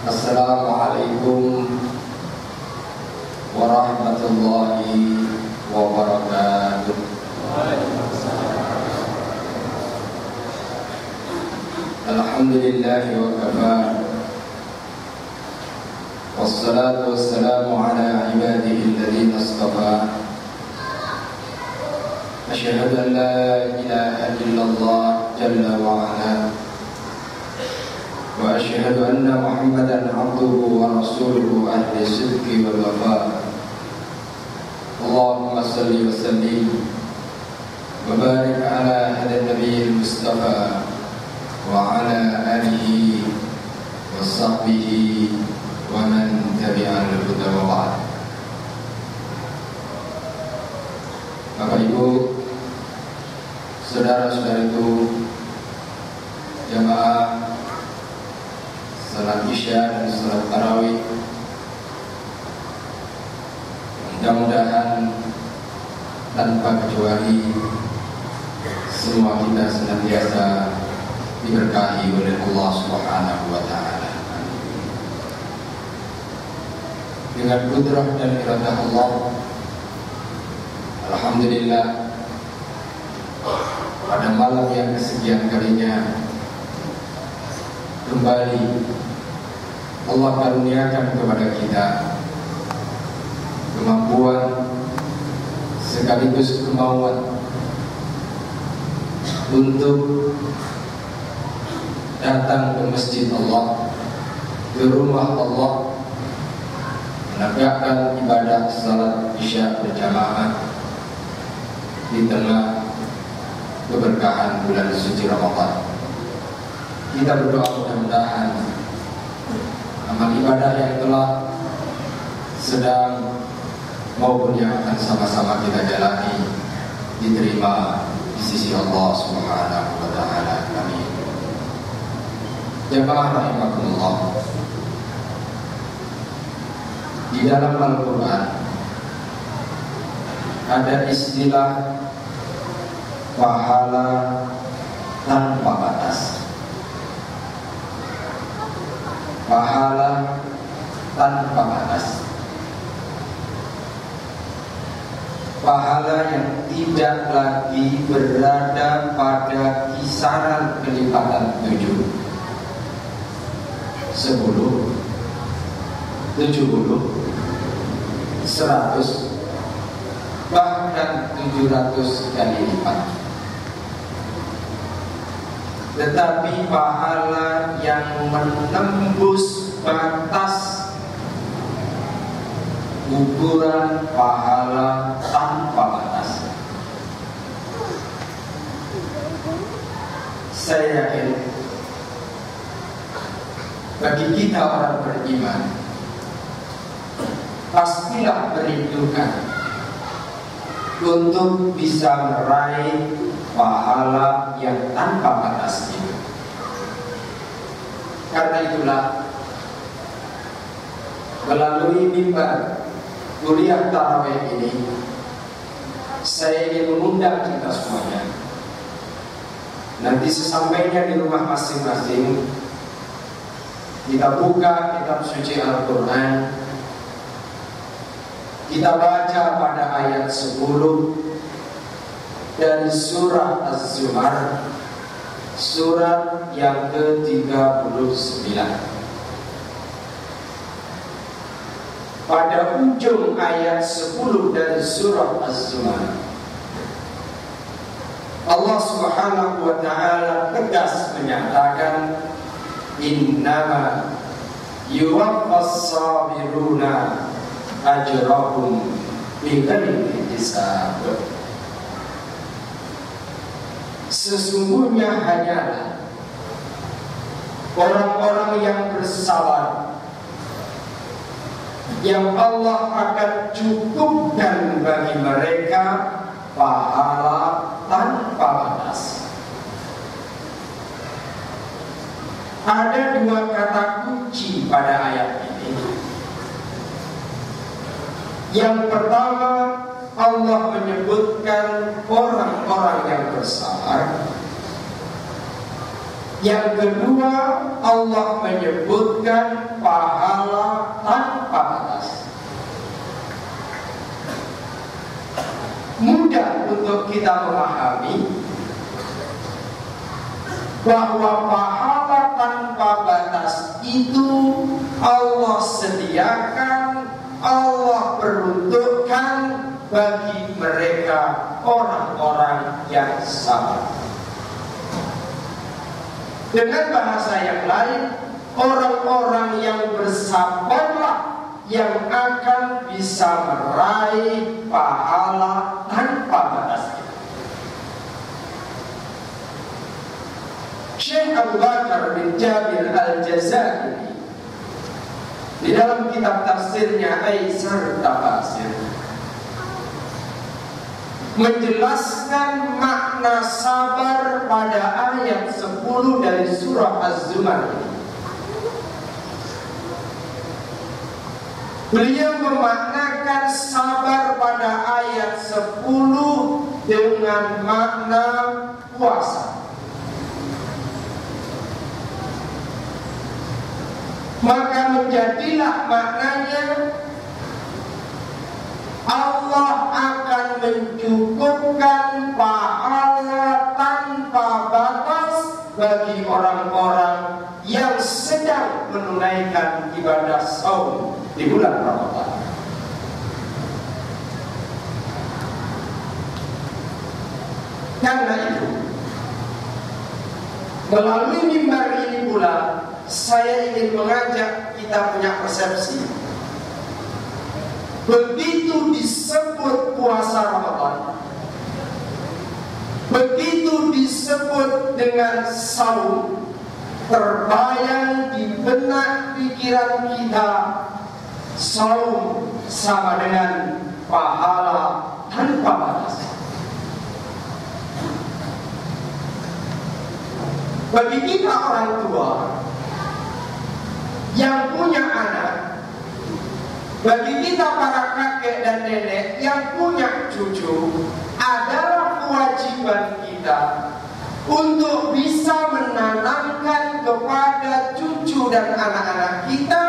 Assalamualaikum warahmatullahi wabarakatuh. Alhamdulillahi wa kafa. Wassalatu wassalamu ala ibadihi alladhina istafa. Asyhadu an la ilaha illallah jalla wa ala. Wa asyhadu anna Muhammadan abduhu wa rasuluhu ahli sidqi wal wafa. Allahumma salli wa sallim wa barik ala hadha nabiyil mustafa wa ala alihi wa sahbihi wa man tabi'al huda wa ba'd. Bapak Ibu, saudara-saudariku, jamaah salat Isya dan salat Tarawih, mudah-mudahan tanpa kecuali semua kita senantiasa diberkahi oleh Allah Subhanahu wa Ta'ala. Dengan kudrah dan iradah Allah, alhamdulillah, pada malam yang kesekian kalinya kembali Allah karuniakan kepada kita kemampuan sekaligus kemauan untuk datang ke masjid Allah, ke rumah Allah, menegakkan ibadah salat Isya berjamaah di tengah keberkahan bulan suci Ramadan. Kita berdoa mudah-mudahan amal ibadah yang telah sedang maupun yang akan sama-sama kita jalani diterima di sisi Allah Subhanahu wa Ta'ala. Amin. Jamaah rahimakumullah, di dalam Al-Quran ada istilah pahala tanpa batas. Pahala tanpa batas. Pahala yang tidak lagi berada pada kisaran kelipatan 7, 10, 70, 100, bahkan 700 kali lipat. Tetapi pahala yang menembus batas ukuran pahala tanpa batas. Saya yakin bagi kita orang beriman pastilah merindukan untuk bisa meraih pahala yang tanpa batas itu. Karena itulah melalui mimbar kuliah tarawih ini saya ingin mengundang kita semuanya. Nanti sesampainya di rumah masing-masing kita buka kitab suci Al-Quran, kita baca pada ayat 10 dari surah Az-Zumar, surat yang ke-39. Pada ujung ayat 10 dari surah Az-Zumar, Allah Subhanahu wa Ta'ala tegas menyatakan, innama yuwaffas sabiruna ajrahum bighairi hisab. Sesungguhnya hanyalah orang-orang yang bersabar yang Allah akan cukupkan bagi mereka pahala tanpa batas. Ada dua kata kunci pada ayat ini. Yang pertama, Allah menyebutkan orang-orang yang bersabar. Yang kedua, Allah menyebutkan pahala tanpa batas. Mudah untuk kita memahami bahwa pahala tanpa batas itu Allah sediakan, Allah peruntukkan bagi mereka orang-orang yang sabar. Dengan bahasa yang lain, orang-orang yang bersabarlah yang akan bisa meraih pahala tanpa batas. Syekh Abu Bakar bin Jabir Al-Jazairi di dalam kitab tafsirnya Aisar Tafsir menjelaskan makna sabar pada ayat 10 dari surah Az-Zumar ini. Beliau memaknakan sabar pada ayat 10 dengan makna puasa. Maka menjadilah maknanya Allah akan mencukupkan pahala tanpa batas bagi orang-orang yang sedang menunaikan ibadah saum di bulan Ramadan. Karena itu, melalui mimbar ini pula saya ingin mengajak kita punya persepsi. Begitu disebut puasa Ramadan, begitu disebut dengan saum, terbayang di benak pikiran kita saum sama dengan pahala tanpa batas. Bagi kita orang tua yang punya anak, bagi kita para kakek dan nenek yang punya cucu, adalah kewajiban kita untuk bisa menanamkan kepada cucu dan anak-anak kita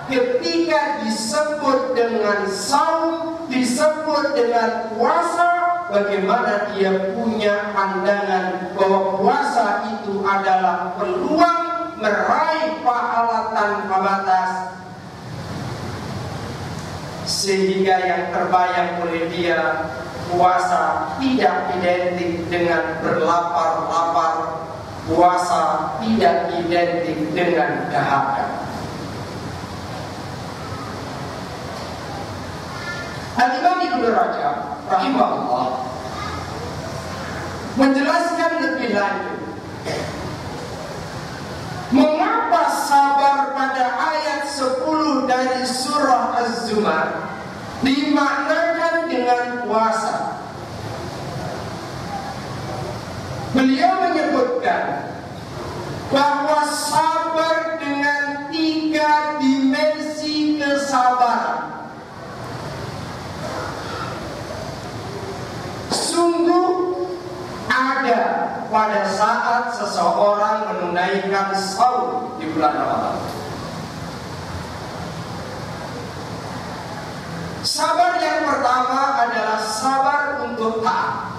ketika disebut dengan saum, disebut dengan puasa, bagaimana dia punya pandangan bahwa puasa itu adalah peluang meraih pahala tanpa batas, sehingga yang terbayang oleh dia, puasa tidak identik dengan berlapar-lapar, puasa tidak identik dengan dahaga. Al-Imam Ibnu Rajab rahimahullah menjelaskan lebih lanjut mengapa sabar pada ayat 10 dari surah Az-Zumar dimaknakan dengan puasa. Beliau menyebutkan bahwa sabar dengan 3 dimensi kesabaran. Sungguh ada pada saat seseorang menunaikan saum di bulan Ramadan. Sabar yang pertama adalah sabar untuk taat.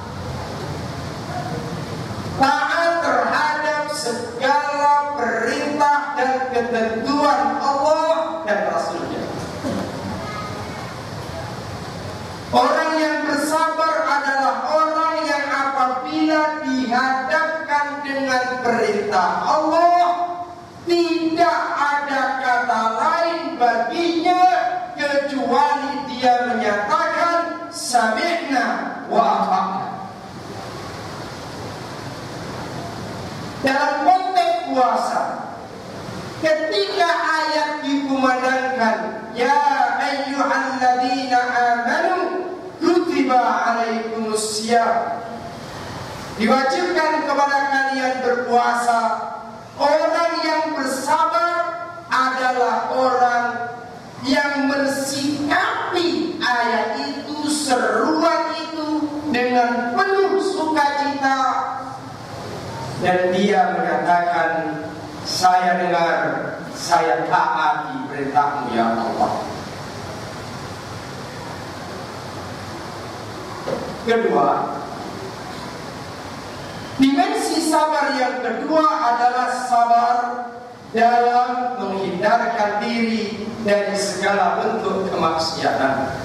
Taat terhadap segala perintah dan ketentuan Allah dan Rasulnya. Orang yang bersabar adalah orang yang apabila dihadapkan dengan perintah Allah, tidak ada kata lain baginya kecuali dia menyatakan sami'na wa ata'na. Dalam konteks puasa, ketika ayat dikumandangkan, ya ayyuhalladzina amanu kutiba alaikumussyam, diwajibkan kepada kalian berpuasa. Orang yang bersabar adalah orang yang mensikapi ayat itu, seruan itu dengan penuh sukacita, dan dia menyatakan, saya dengar, saya taati perintahmu ya Allah. Kedua, dimensi sabar yang kedua adalah sabar dalam menghindarkan diri dari segala bentuk kemaksiatan.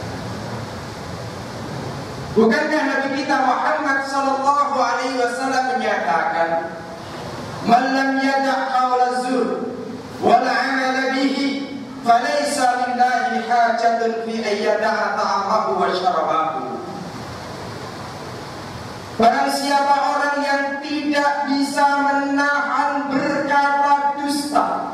Bukankah Nabi kita Muhammad sallallahu alaihi wasallam menyatakan, "Man lam yada' qawla zur wal 'amala bihi, falaysa lillahi hajatun fi an yada'a ta'amahu wa syarabahu." Barang siapa orang yang tidak bisa menahan berkata dusta,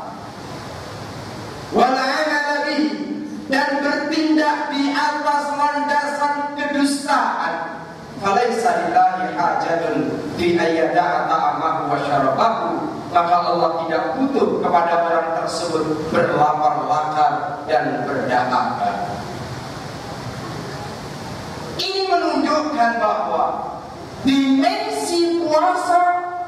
wal 'amala bihi, dan bertindak di atas landasan kedustaan, falaysa lillahi hajatun fi ayyada'a ta'amahu wa syarabahu, maka Allah tidak butuh kepada orang tersebut berlapar-lapar dan berdahaga. Ini menunjukkan bahwa dimensi puasa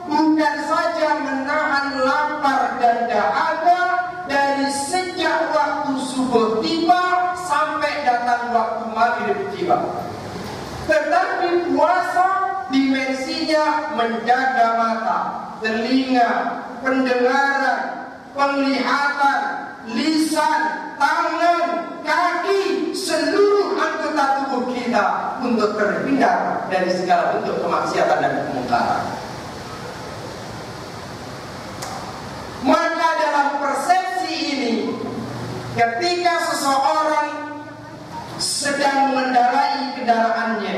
bukan saja menahan lapar dan dahaga dari sejak waktu subuh tiba sampai datang waktu maghrib tiba, tetapi puasa dimensinya menjaga mata, telinga, pendengaran, penglihatan, lisan, tangan, kaki, seluruh anggota tubuh kita untuk terhindar dari segala bentuk kemaksiatan dan kemungkaran. Maka dalam persepsi ini, ketika seseorang sedang mengendarai kendaraannya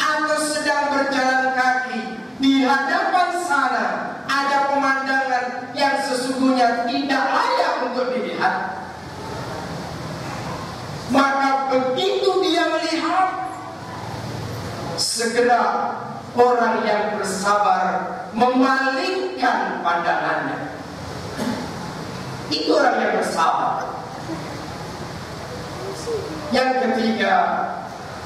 atau sedang berjalan kaki, di hadapan sana ada pemandangan yang sesungguhnya tidak layak untuk dilihat, maka begitu dia melihat, segera orang yang bersabar memalingkan pandangannya. Itu orang yang bersabar. Yang ketiga,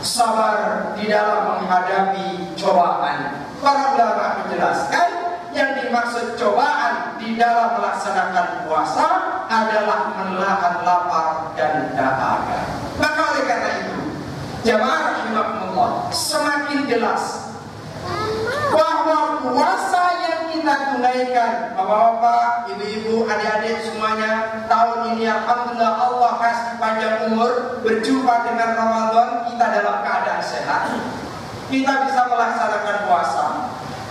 sabar di dalam menghadapi cobaan. Para ulama menjelaskan yang dimaksud cobaan di dalam melaksanakan puasa adalah menahan lapar dan dahaga. Maka oleh karena itu, jamaah rahimakumullah, semakin jelas bahwa puasa yang kita tunaikan, bapak-bapak, ibu-ibu, adik-adik semuanya, tahun ini alhamdulillah Allah kasih panjang umur, berjumpa dengan Ramadan, kita dalam keadaan sehat, kita bisa melaksanakan puasa.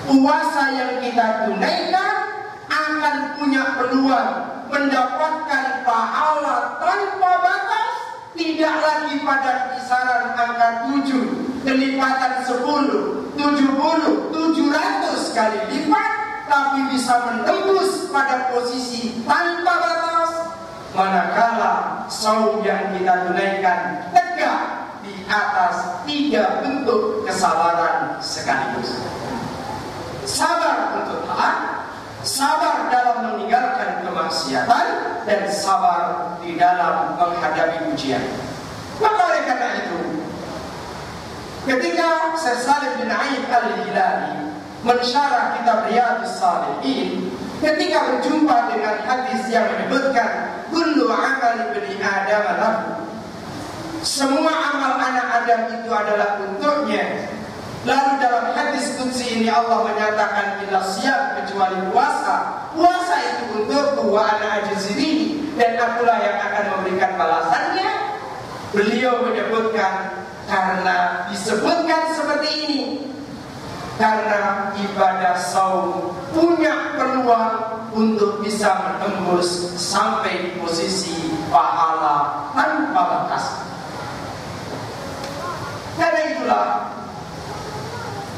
Puasa yang kita tunaikan akan punya peluang mendapatkan pahala tanpa batas, tidak lagi pada kisaran angka 7, kelipatan 10, 70, 700 kali lipat, tapi bisa menembus pada posisi tanpa batas manakala saum yang kita tunaikan tegak di atas 3 bentuk kesabaran sekaligus. Sabar untuk taat, sabar dalam meninggalkan kemaksiatan, dan sabar di dalam menghadapi ujian. Maka oleh karena itu, ketika Syekh Salim bin Aid Al-Hilali mensyarah kitab Riyadhus Shalihin, ketika berjumpa dengan hadis yang menyebutkan kullu amali bani Adam lahu, semua amal anak Adam itu adalah untuknya. Lalu dalam hadis qudsi ini Allah menyatakan illa siyam, kecuali puasa. Puasa itu untukku wa ana ajzihi, dan akulah yang akan memberikan balasannya. Beliau menyebutkan karena disebutkan seperti ini, karena ibadah saum punya peluang untuk bisa menembus sampai posisi pahala tanpa batas. Karena itulah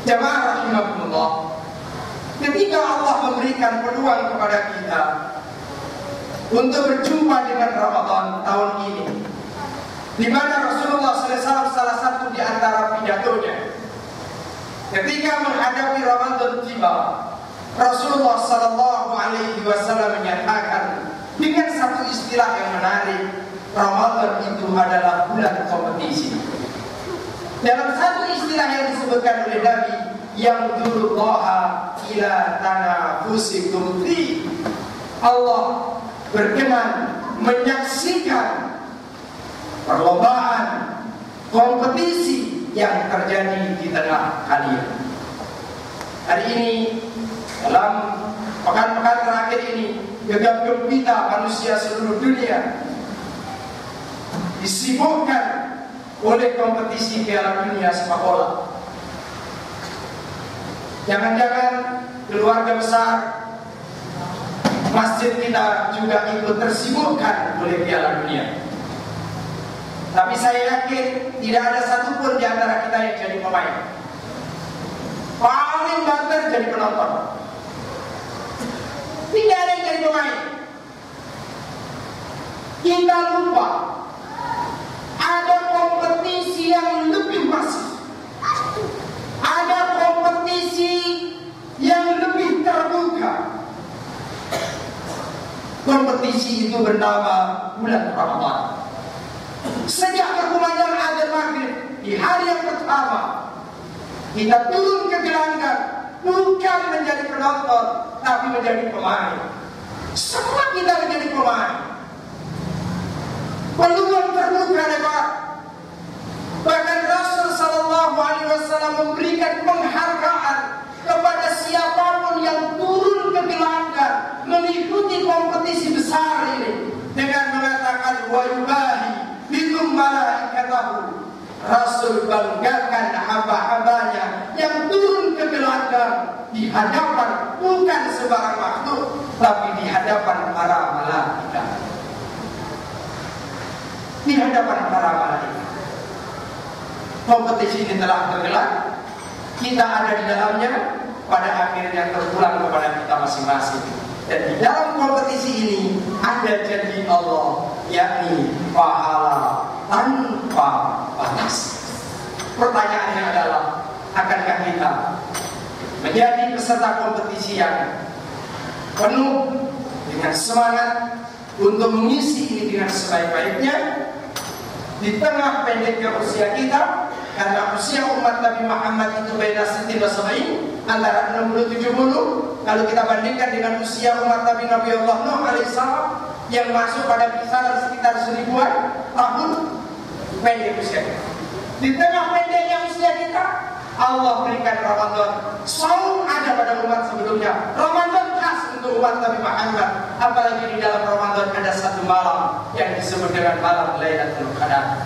jamaah rahimakumullah, ketika Allah memberikan peluang kepada kita untuk berjumpa dengan Ramadan tahun ini, di mana Rasulullah SAW salah satu di antara pidatonya ketika menghadapi Ramadan tiba, Rasulullah SAW menyatakan dengan satu istilah yang menarik, Ramadan itu adalah bulan kompetisi. Dalam satu istilah yang disebutkan oleh Nabi, yang durullaha ila tanafusikum fi. Allah berkenan menyaksikan perlombaan, kompetisi yang terjadi di tengah kalian. Hari ini, dalam pekan-pekan terakhir ini, gegap gempita manusia seluruh dunia disibukkan oleh kompetisi Piala Dunia sepak bola. Jangan-jangan keluarga besar masjid kita juga ikut tersibukkan oleh Piala Dunia. Tapi saya yakin tidak ada satupun di antara kita yang jadi pemain. Paling banter jadi penonton. Tidak ada yang jadi pemain. Kita lupa ada kompetisi yang lebih masif. Ada kompetisi yang lebih terbuka. Kompetisi itu bernama bulan Ramadan. Sejak berkumandang azan maghrib di hari yang pertama, kita turun ke gelanggang, bukan menjadi penonton, tapi menjadi pemain. Semua kita menjadi pemain. Peluang terbuka lebar. Bahkan Rasul Sallallahu Alaihi Wasallam memberikan penghargaan kepada siapapun yang turun ke gelanggang mengikuti kompetisi besar ini dengan mengatakan wa yubahi bikum malaikatahu. Rasul banggakan hamba-hambanya yang turun ke gelanggang di hadapan bukan sebarang makhluk, tapi di hadapan para malaikat. Di hadapan para malaikat. Kompetisi ini telah tergelar. Kita ada di dalamnya, pada akhirnya terpulang kepada kita masing-masing. Dan di dalam kompetisi ini ada janji Allah, yakni pahala tanpa batas. Pertanyaannya adalah, akankah kita menjadi peserta kompetisi yang penuh dengan semangat untuk mengisi ini dengan sebaik-baiknya di tengah pendeknya usia kita? Karena usia umat Nabi Muhammad itu beda sittin wa sab'in, antara 60-70. Kalau kita bandingkan dengan usia umat Nabi Allah Nuh alaihissalam yang masuk pada kisaran sekitar 1000-an tahun, pendek usia kita. Di tengah pendeknya usia kita, Allah berikan Ramadan. Saum ada pada umat sebelumnya, Ramadan khas untuk umat Nabi Muhammad. Apalagi di dalam Ramadan ada satu malam yang disebut dengan malam Lailatul Qadar.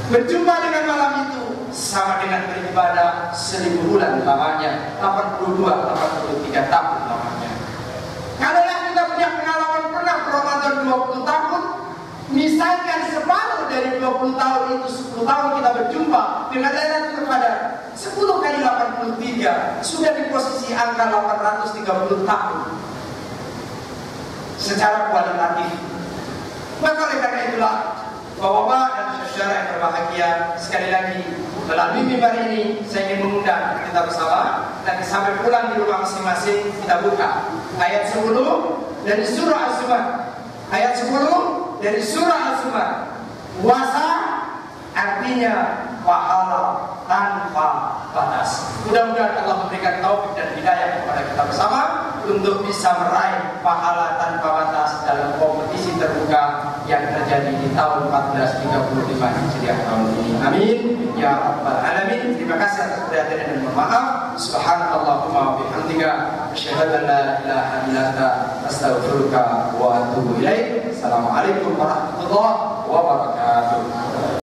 Berjumpa dengan malam itu sama dengan beribadah 1000 bulan lamanya, 82-83 tahun lamanya. Kalau kita punya pengalaman pernah Ramadan 20 tahun, misalkan separuh dari 20 tahun itu 10 tahun kita berjumpa dengan Lailatul Qadar, 10 kali 83 sudah di posisi angka 830 tahun secara kualitatif. Maka oleh karena itulah, Bapak-bapak dan saudara yang berbahagia, sekali lagi melalui mimbar ini saya ingin mengundang kita bersama. Nanti sampai pulang di rumah masing-masing kita buka ayat 10 dari surah Al-Zumar. Ayat 10 dari surah Al-Zumar. Puasa artinya pahala tanpa batas. Mudah-mudahan Allah memberikan taufik dan hidayah kepada kita bersama untuk bisa meraih pahala tanpa batas dalam kompetisi terbuka yang terjadi di tahun 1435 Hijriah tahun ini. Amin ya rabbal alamin. Terima kasih atas perhatian dan mohon maaf. Subhanallahumma wa bihamdika, asyhadu an la ilaha illa anta, astaghfiruka wa atubu ilaik. Assalamualaikum warahmatullahi wabarakatuh.